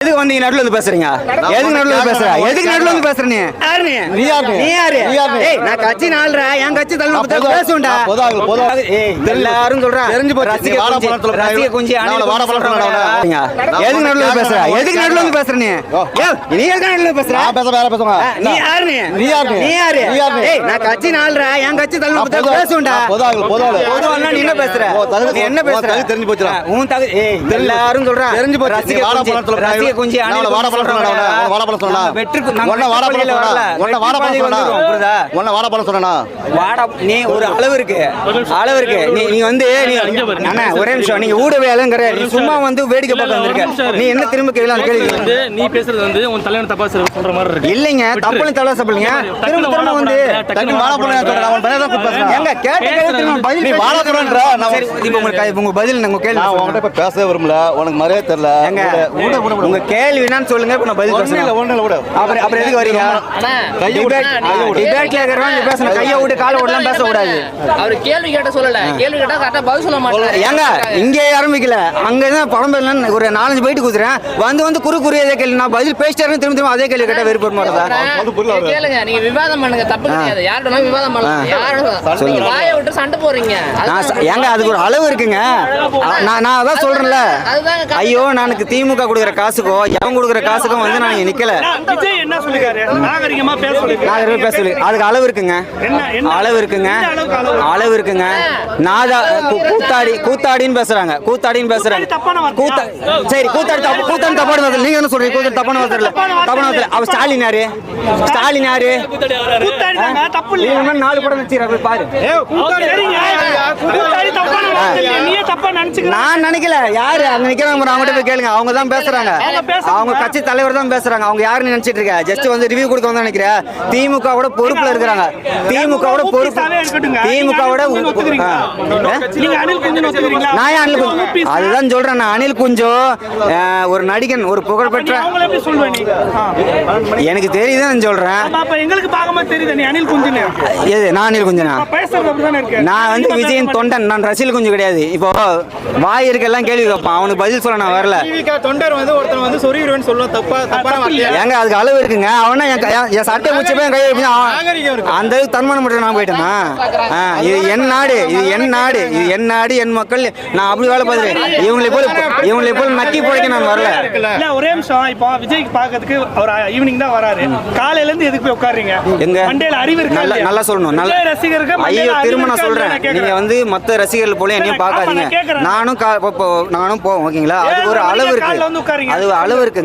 எதுக்கு வந்தீங்க நடுவுல வந்து பேசுறீங்க? எதுக்கு நடுவுல வந்து பேசுற? எதுக்கு நடுவுல வந்து பேசுற நீ? யாரு நீ? நீ யாரு? ஏய் நான் கட்சி நாள்ற என் கட்சி தள்ள பேசுடா. ஏய் எல்லாரும் சொல்றாங்க. தெரிஞ்சு போச்சு. ரசிக குஞ்சி அணில வாட பழறடா. எதுக்கு நடுவுல வந்து பேசுற? எதுக்கு நடுவுல வந்து பேசுற நீ? ஏய் நீ எதுக்கு நடுவுல வந்து பேசுற? நான் பேச வேற பேசுங்க. நீ யாரு நீ? நீ யாரு? ஏய் நான் கட்சி நாள்ற என் கட்சி தள்ள பேசுடா. பொதுவாக நீ என்ன பேசுற? நீ என்ன பேசுற? தெரிஞ்சு போச்சுடா. உன் தகுதி ஏய் எல்லாரும் சொல்றாங்க. தெரிஞ்சு போச்சு. ரசிக குஞ்சி அணில வாட பழறடா. வாட பழ சொன்னா வெற்றி ஒண்ணே வாட பழ சொன்னா ஒண்ணே வாட பழ சொன்னா ஒண்ணே வாட பழ சொன்னா வாட நீ ஒரு அளவு இருக்கு நீ வந்து அண்ணா ஒரே நிமிஷம் நீங்க ஊடகவியலாளர்ங்கற நீ சும்மா வந்து வேடிக்கை பார்க்க வந்திருக்க நீ என்ன திரும்ப கேள்வி வந்து நீ பேசுறது வந்து உன் தலைவன் தப்பா சொல்ற மாதிரி இருக்கு இல்லங்க தப்புல தள்ள சொல்றீங்க திரும்ப வந்து தண்ணி வாட பழ சொல்றேன் அவன் பையன் தான் பேசுறான் எங்க கேட்ட கேள்வி திரும்ப பதில் நீ வாட பழன்ற சரி இப்போ உங்க பதில் உங்க கேள்வி நான் உன்கிட்ட இப்ப பேசவே விரும்பல உனக்கு மரியாதை தெரியல உங்க கேள்வி என்னன்னு சொல்லுங்க இப்ப நான் பதில் பேசுறேன் ஒண்ணு இல்ல அப்புறம் எதுக்கு வரீங்க டிபேட்ல இருக்கறவங்க பேசணும் கைய விட்டு கால விடலாம் பேச கூடாது அவர் கேள்வி கேட்ட சொல்லல கேள்வி கேட்டா கரெக்ட்டா பதில் சொல்ல மாட்டாரு ஏங்க இங்கே ஆரம்பிக்கல அங்க தான் பழம்பெல்லாம் ஒரு 4-5 பைட் குதுறேன் வந்து குறியதே கேள்வி நான் பதில் பேசிட்டேன் திரும்ப அதே கேள்வி கேட்டா வெறுப்பு மாட்டதா கேளுங்க நீங்க விவாதம் பண்ணுங்க தப்பு கிடையாது யாரோட விவாதம் பண்ணலாம் யாரோட வாயை விட்டு சண்டை போறீங்க ஏங்க அதுக்கு ஒரு அளவு இருக்குங்க நான் அதான் சொல்றேன்ல ஐயோ எனக்கு திமுக கொடுக்குற காசுக்கோ எவன் கொடுக்குற காசுக்கும் வந்து நான் நிக்கல விஜய் என்ன சொல்லிருக்காரு நாகரிகமா பேச சொல்லி அதுக்கு அளவு இருக்குங்க அளவு இருக்குங்க நாதா கூத்தாடின்னு பேசுறாங்க சரி கூத்தாடி தப்பான வார்த்தை நீங்க என்ன சொல்றீங்க கூத்தாடி தப்பான வார்த்தை அவ ஸ்டாலின் யாரு கூத்தாடி தாங்க தப்பு இல்ல 4 படம் வச்சிராரு பாரு கூத்தாடி தப்பான வார்த்தை நீயே தப்பா நினைச்சுக்க நான் நினைக்கல யாரு அங்க நிக்கிறாங்க அவங்ககிட்ட போய் கேளுங்க அவங்க தான் பேசுறாங்க அவங்க கட்சி தலைவர் தான் பேசுறாங்க அவங்க யாருன்னு நினைச்சிட்டு இருக்க ஜஸ்ட் வந்து ரிவ்யூ கொடுக்க வந்து நினைக்கிறேன் திமுகவோட பொறுப்புல இருக்காங்க திமுகவோட பொறுப்பு திமுகவோட நான் அனில் குஞ்சு அதுதான் சொல்றேன் நான் அனில் குஞ்சோ ஒரு நடிகன் ஒரு புகழ்பெற்ற எனக்கு தெரியுதுன்னு சொல்றேன் எங்களுக்கு பார்க்கும்போது தெரியுது நீ அனில் குஞ்சுன்னு எது நான் அனில் குஞ்சுனா நான் வந்து விஜயின் தொண்டன் நான் ரசிகல் குஞ்சு கிடையாது இப்போ வாய் இருக்கெல்லாம் கேள்வி கேட்பான் அவனுக்கு பதில் சொல்ல நான் வரல தொண்டர் வந்து ஒருத்தர் வந்து சொருகிடுவேன்னு சொல்லுவோம் தப்பான ஏங்க அதுக்கு அளவு இருக்குங்க அவனா என் சட்டை பிடிச்ச போய் கை அந்த தன்மானம் மட்டும் நான் போயிட்டேன்னா இது என் நாடு என் மக்கள் நான் அப்படி வேலை பார்த்துறேன் இவங்களை போல நக்கி போடைக்க நான் வரல ஒரே நிமிஷம் இப்போ விஜய் பாக்கிறதுக்கு அவர் ஈவினிங் தான் வராரு காலையில இருந்து எதுக்கு போய் உட்காருங்க எங்க மண்டையில அறிவு இருக்கு நல்லா சொல்லணும் நல்ல ரசிகர்கள் ஐயோ திரும்ப நான் சொல்றேன் நீங்க வந்து மத்த ரசிகர்கள் போல என்னையும் பார்க்காதீங்க நானும் போவோம் ஓகேங்களா அதுக்கு ஒரு அளவு இருக்கு அது அளவு இருக்குங்க